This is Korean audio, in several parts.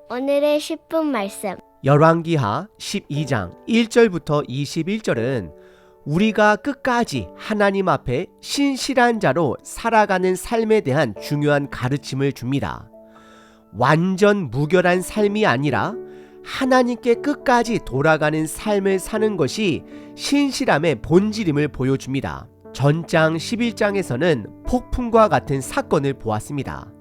오늘의 10분 말씀. 열왕기하 12장 1절부터 21절은 우리가 끝까지 하나님 앞에 신실한 자로 살아가는 삶에 대한 중요한 가르침을 줍니다. 완전 무결한 삶이 아니라 하나님께 끝까지 돌아가는 삶을 사는 것이 신실함의 본질임을 보여줍니다. 전장 11장에서는 폭풍과 같은 사건을 보았습니다.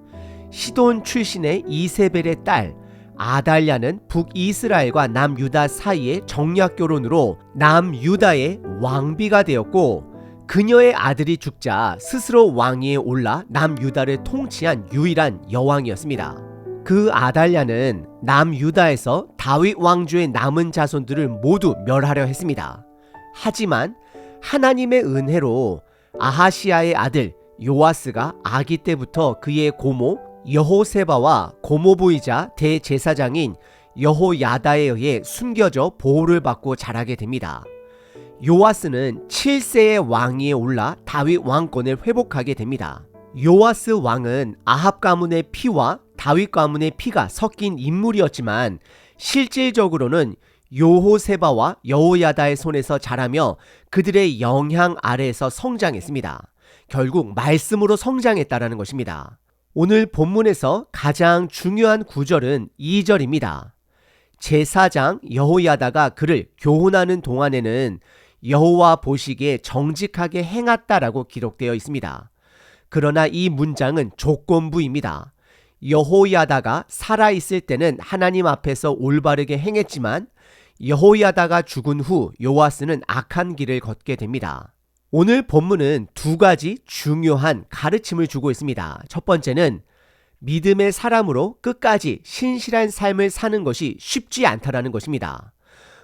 시돈 출신의 이세벨의 딸 아달랴는 북이스라엘과 남유다 사이의 정략결혼으로 남유다의 왕비가 되었고, 그녀의 아들이 죽자 스스로 왕위에 올라 남유다를 통치한 유일한 여왕이었습니다. 그 아달랴는 남유다에서 다윗 왕조의 남은 자손들을 모두 멸하려 했습니다. 하지만 하나님의 은혜로 아하시야의 아들 요아스가 아기 때부터 그의 고모 여호세바와 고모부이자 대제사장인 여호야다에 의해 숨겨져 보호를 받고 자라게 됩니다. 요아스는 7세의 왕위에 올라 다윗 왕권을 회복하게 됩니다. 요아스 왕은 아합 가문의 피와 다윗 가문의 피가 섞인 인물이었지만 실질적으로는 여호세바와 여호야다의 손에서 자라며 그들의 영향 아래에서 성장했습니다. 결국 말씀으로 성장했다라는 것입니다. 오늘 본문에서 가장 중요한 구절은 2절입니다. 제사장 여호야다가 그를 교훈하는 동안에는 여호와 보시기에 정직하게 행했다라고 기록되어 있습니다. 그러나 이 문장은 조건부입니다. 여호야다가 살아있을 때는 하나님 앞에서 올바르게 행했지만 여호야다가 죽은 후 요아스는 악한 길을 걷게 됩니다. 오늘 본문은 두 가지 중요한 가르침을 주고 있습니다. 첫 번째는 믿음의 사람으로 끝까지 신실한 삶을 사는 것이 쉽지 않다라는 것입니다.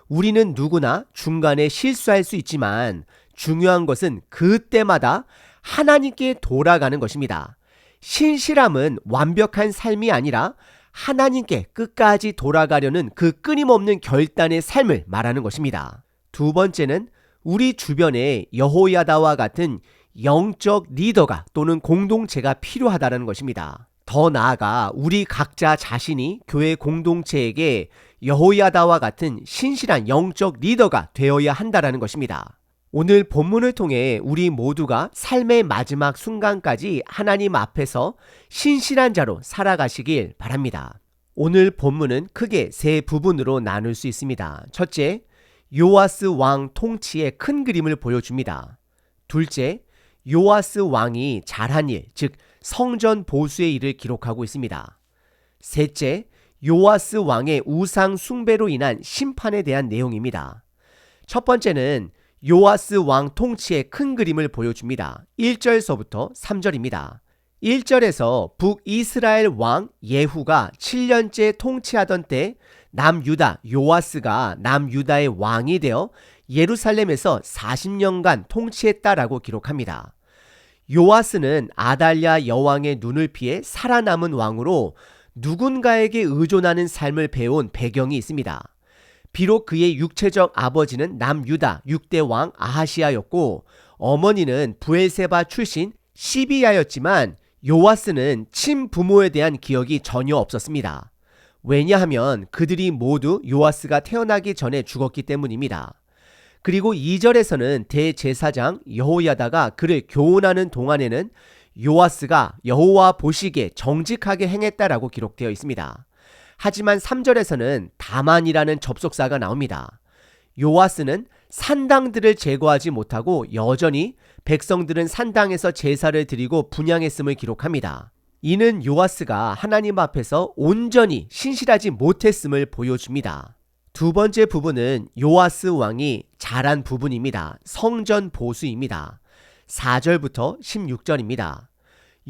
우리는 누구나 중간에 실수할 수 있지만 중요한 것은 그때마다 하나님께 돌아가는 것입니다. 신실함은 완벽한 삶이 아니라 하나님께 끝까지 돌아가려는 그 끊임없는 결단의 삶을 말하는 것입니다. 두 번째는 우리 주변에 여호야다와 같은 영적 리더가 또는 공동체가 필요하다는 것입니다. 더 나아가 우리 각자 자신이 교회 공동체에게 여호야다와 같은 신실한 영적 리더가 되어야 한다는 것입니다. 오늘 본문을 통해 우리 모두가 삶의 마지막 순간까지 하나님 앞에서 신실한 자로 살아가시길 바랍니다. 오늘 본문은 크게 세 부분으로 나눌 수 있습니다. 첫째, 요아스 왕 통치의 큰 그림을 보여줍니다. 둘째, 요아스 왕이 잘한 일, 즉 성전 보수의 일을 기록하고 있습니다. 셋째, 요아스 왕의 우상 숭배로 인한 심판에 대한 내용입니다. 첫 번째는 요아스 왕 통치의 큰 그림을 보여줍니다. 1절서부터 3절입니다. 1절에서 북이스라엘 왕 예후가 7년째 통치하던 때 남유다 요아스가 남유다의 왕이 되어 예루살렘에서 40년간 통치했다라고 기록합니다. 요아스는 아달랴 여왕의 눈을 피해 살아남은 왕으로 누군가에게 의존하는 삶을 배운 배경이 있습니다. 비록 그의 육체적 아버지는 남유다 6대 왕 아하시야였고 어머니는 브엘세바 출신 시비야였지만 요아스는 친부모에 대한 기억이 전혀 없었습니다. 왜냐하면 그들이 모두 요아스가 태어나기 전에 죽었기 때문입니다. 그리고 2절에서는 대제사장 여호야다가 그를 교훈하는 동안에는 요아스가 여호와 보시기에 정직하게 행했다라고 기록되어 있습니다. 하지만 3절에서는 다만이라는 접속사가 나옵니다. 요아스는 산당들을 제거하지 못하고 여전히 백성들은 산당에서 제사를 드리고 분향했음을 기록합니다. 이는 요아스가 하나님 앞에서 온전히 신실하지 못했음을 보여줍니다. 두 번째 부분은 요아스 왕이 잘한 부분입니다. 성전 보수입니다. 4절부터 16절입니다.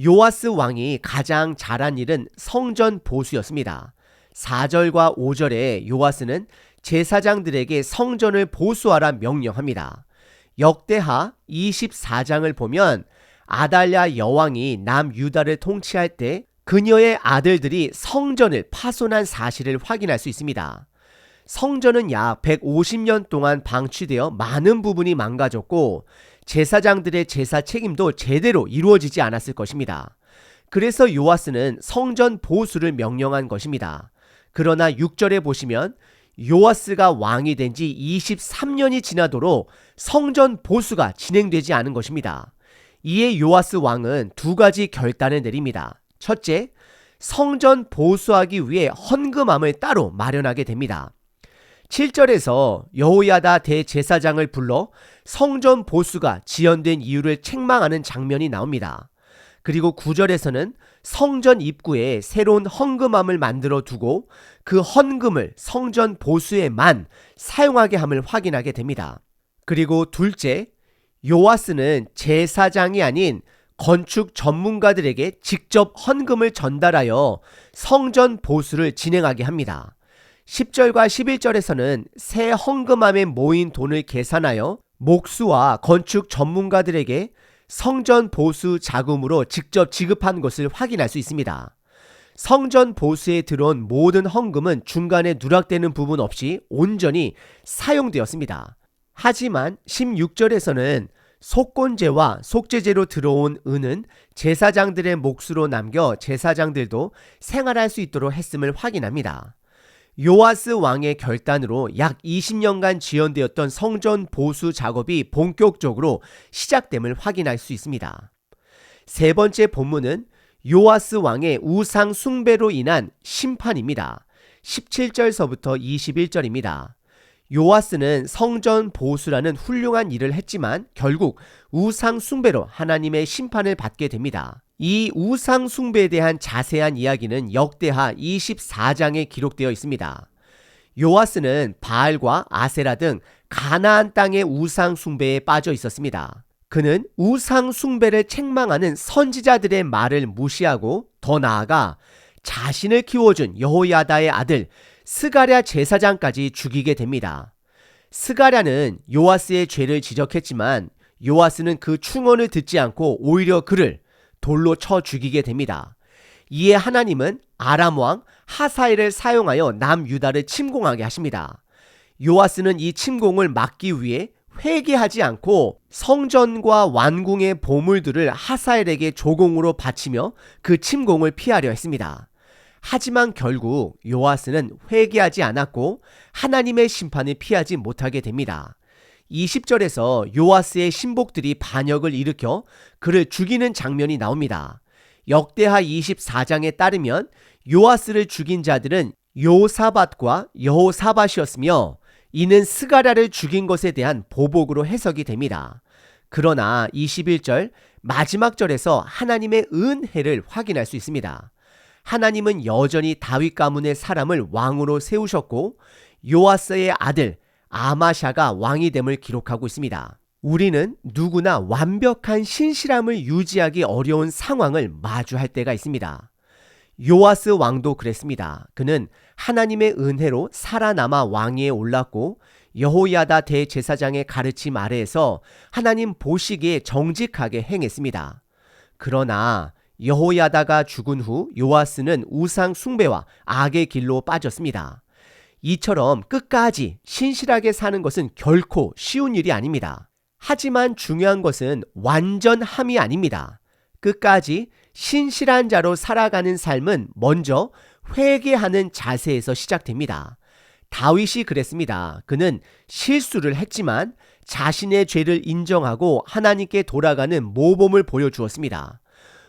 요아스 왕이 가장 잘한 일은 성전 보수였습니다. 4절과 5절에 요아스는 제사장들에게 성전을 보수하라 명령합니다. 역대하 24장을 보면 아달랴 여왕이 남유다를 통치할 때 그녀의 아들들이 성전을 파손한 사실을 확인할 수 있습니다. 성전은 약 150년 동안 방치되어 많은 부분이 망가졌고 제사장들의 제사 책임도 제대로 이루어지지 않았을 것입니다. 그래서 요아스는 성전 보수를 명령한 것입니다. 그러나 6절에 보시면 요아스가 왕이 된 지 23년이 지나도록 성전 보수가 진행되지 않은 것입니다. 이에 요아스 왕은 두 가지 결단을 내립니다. 첫째, 성전 보수하기 위해 헌금함을 따로 마련하게 됩니다. 7절에서 여호야다 대제사장을 불러 성전 보수가 지연된 이유를 책망하는 장면이 나옵니다. 그리고 9절에서는 성전 입구에 새로운 헌금함을 만들어 두고 그 헌금을 성전 보수에만 사용하게 함을 확인하게 됩니다. 그리고 둘째, 요아스는 제사장이 아닌 건축 전문가들에게 직접 헌금을 전달하여 성전 보수를 진행하게 합니다. 10절과 11절에서는 새 헌금함에 모인 돈을 계산하여 목수와 건축 전문가들에게 성전 보수 자금으로 직접 지급한 것을 확인할 수 있습니다. 성전 보수에 들어온 모든 헌금은 중간에 누락되는 부분 없이 온전히 사용되었습니다. 하지만 16절에서는 속건제와 속죄제로 들어온 은은 제사장들의 몫으로 남겨 제사장들도 생활할 수 있도록 했음을 확인합니다. 요아스 왕의 결단으로 약 20년간 지연되었던 성전 보수 작업이 본격적으로 시작됨을 확인할 수 있습니다. 세 번째 본문은 요아스 왕의 우상 숭배로 인한 심판입니다. 17절서부터 21절입니다. 요아스는 성전 보수라는 훌륭한 일을 했지만 결국 우상 숭배로 하나님의 심판을 받게 됩니다. 이 우상 숭배에 대한 자세한 이야기는 역대하 24장에 기록되어 있습니다. 요아스는 바알과 아세라 등 가나안 땅의 우상 숭배에 빠져 있었습니다. 그는 우상 숭배를 책망하는 선지자들의 말을 무시하고 더 나아가 자신을 키워준 여호야다의 아들 스가랴 제사장까지 죽이게 됩니다. 스가랴는 요아스의 죄를 지적했지만 요아스는 그 충언을 듣지 않고 오히려 그를 돌로 쳐 죽이게 됩니다. 이에 하나님은 아람 왕 하사엘을 사용하여 남유다를 침공하게 하십니다. 요아스는 이 침공을 막기 위해 회개하지 않고 성전과 왕궁의 보물들을 하사엘에게 조공으로 바치며 그 침공을 피하려 했습니다. 하지만 결국 요아스는 회개하지 않았고 하나님의 심판을 피하지 못하게 됩니다. 20절에서 요아스의 신복들이 반역을 일으켜 그를 죽이는 장면이 나옵니다. 역대하 24장에 따르면 요아스를 죽인 자들은 요사밧과 여호사밧이었으며 이는 스가랴를 죽인 것에 대한 보복으로 해석이 됩니다. 그러나 21절 마지막 절에서 하나님의 은혜를 확인할 수 있습니다. 하나님은 여전히 다윗 가문의 사람을 왕으로 세우셨고 요아스의 아들 아마샤가 왕이 됨을 기록하고 있습니다. 우리는 누구나 완벽한 신실함을 유지하기 어려운 상황을 마주할 때가 있습니다. 요아스 왕도 그랬습니다. 그는 하나님의 은혜로 살아남아 왕위에 올랐고 여호야다 대제사장의 가르침 아래에서 하나님 보시기에 정직하게 행했습니다. 그러나 여호야다가 죽은 후 요아스는 우상 숭배와 악의 길로 빠졌습니다. 이처럼 끝까지 신실하게 사는 것은 결코 쉬운 일이 아닙니다. 하지만 중요한 것은 완전함이 아닙니다. 끝까지 신실한 자로 살아가는 삶은 먼저 회개하는 자세에서 시작됩니다. 다윗이 그랬습니다. 그는 실수를 했지만 자신의 죄를 인정하고 하나님께 돌아가는 모범을 보여주었습니다.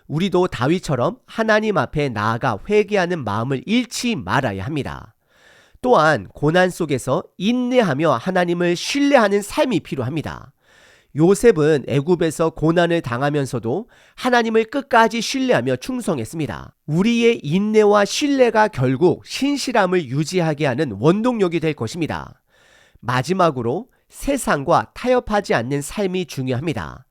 우리도 다윗처럼 하나님 앞에 나아가 회개하는 마음을 잃지 말아야 합니다. 또한 고난 속에서 인내하며 하나님을 신뢰하는 삶이 필요합니다. 요셉은 애굽에서 고난을 당하면서도 하나님을 끝까지 신뢰하며 충성했습니다. 우리의 인내와 신뢰가 결국 신실함을 유지하게 하는 원동력이 될 것입니다. 마지막으로 세상과 타협하지 않는 삶이 중요합니다.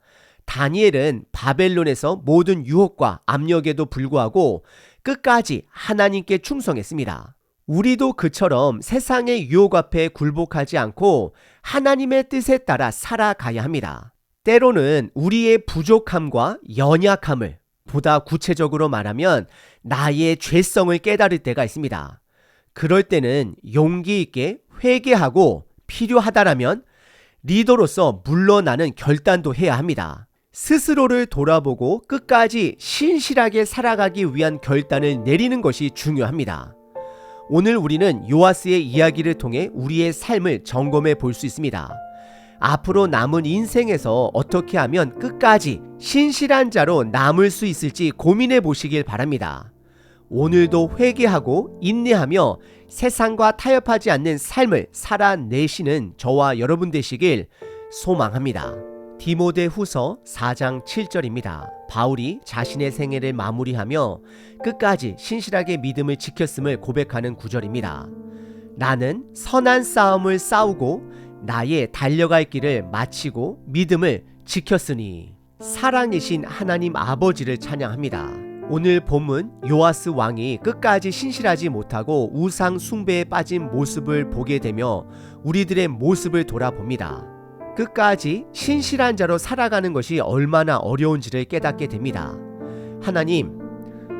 다니엘은 바벨론에서 모든 유혹과 압력에도 불구하고 끝까지 하나님께 충성했습니다. 우리도 그처럼 세상의 유혹 앞에 굴복하지 않고 하나님의 뜻에 따라 살아가야 합니다. 때로는 우리의 부족함과 연약함을, 보다 구체적으로 말하면 나의 죄성을 깨달을 때가 있습니다. 그럴 때는 용기 있게 회개하고 필요하다라면 리더로서 물러나는 결단도 해야 합니다. 스스로를 돌아보고 끝까지 신실하게 살아가기 위한 결단을 내리는 것이 중요합니다. 오늘 우리는 요아스의 이야기를 통해 우리의 삶을 점검해 볼 수 있습니다. 앞으로 남은 인생에서 어떻게 하면 끝까지 신실한 자로 남을 수 있을지 고민해 보시길 바랍니다. 오늘도 회개하고 인내하며 세상과 타협하지 않는 삶을 살아내시는 저와 여러분 되시길 소망합니다. 디모데후서 4장 7절입니다. 바울이 자신의 생애를 마무리하며 끝까지 신실하게 믿음을 지켰음을 고백하는 구절입니다. 나는 선한 싸움을 싸우고 나의 달려갈 길을 마치고 믿음을 지켰으니. 사랑이신 하나님 아버지를 찬양합니다. 오늘 본문 요아스 왕이 끝까지 신실하지 못하고 우상 숭배에 빠진 모습을 보게 되며 우리들의 모습을 돌아봅니다. 끝까지 신실한 자로 살아가는 것이 얼마나 어려운지를 깨닫게 됩니다. 하나님,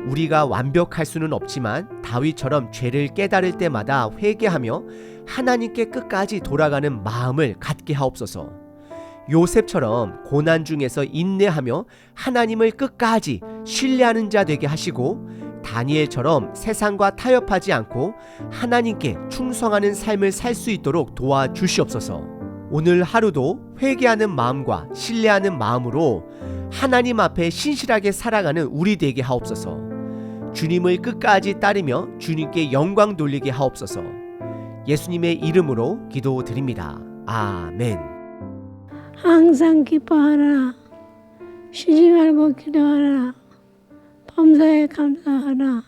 우리가 완벽할 수는 없지만 다윗처럼 죄를 깨달을 때마다 회개하며 하나님께 끝까지 돌아가는 마음을 갖게 하옵소서. 요셉처럼 고난 중에서 인내하며 하나님을 끝까지 신뢰하는 자 되게 하시고, 다니엘처럼 세상과 타협하지 않고 하나님께 충성하는 삶을 살 수 있도록 도와주시옵소서. 오늘 하루도 회개하는 마음과 신뢰하는 마음으로 하나님 앞에 신실하게 살아가는 우리 되게 하옵소서. 주님을 끝까지 따르며 주님께 영광 돌리게 하옵소서. 예수님의 이름으로 기도드립니다. 아멘. 항상 기뻐하라. 쉬지 말고 기도하라. 범사에 감사하라.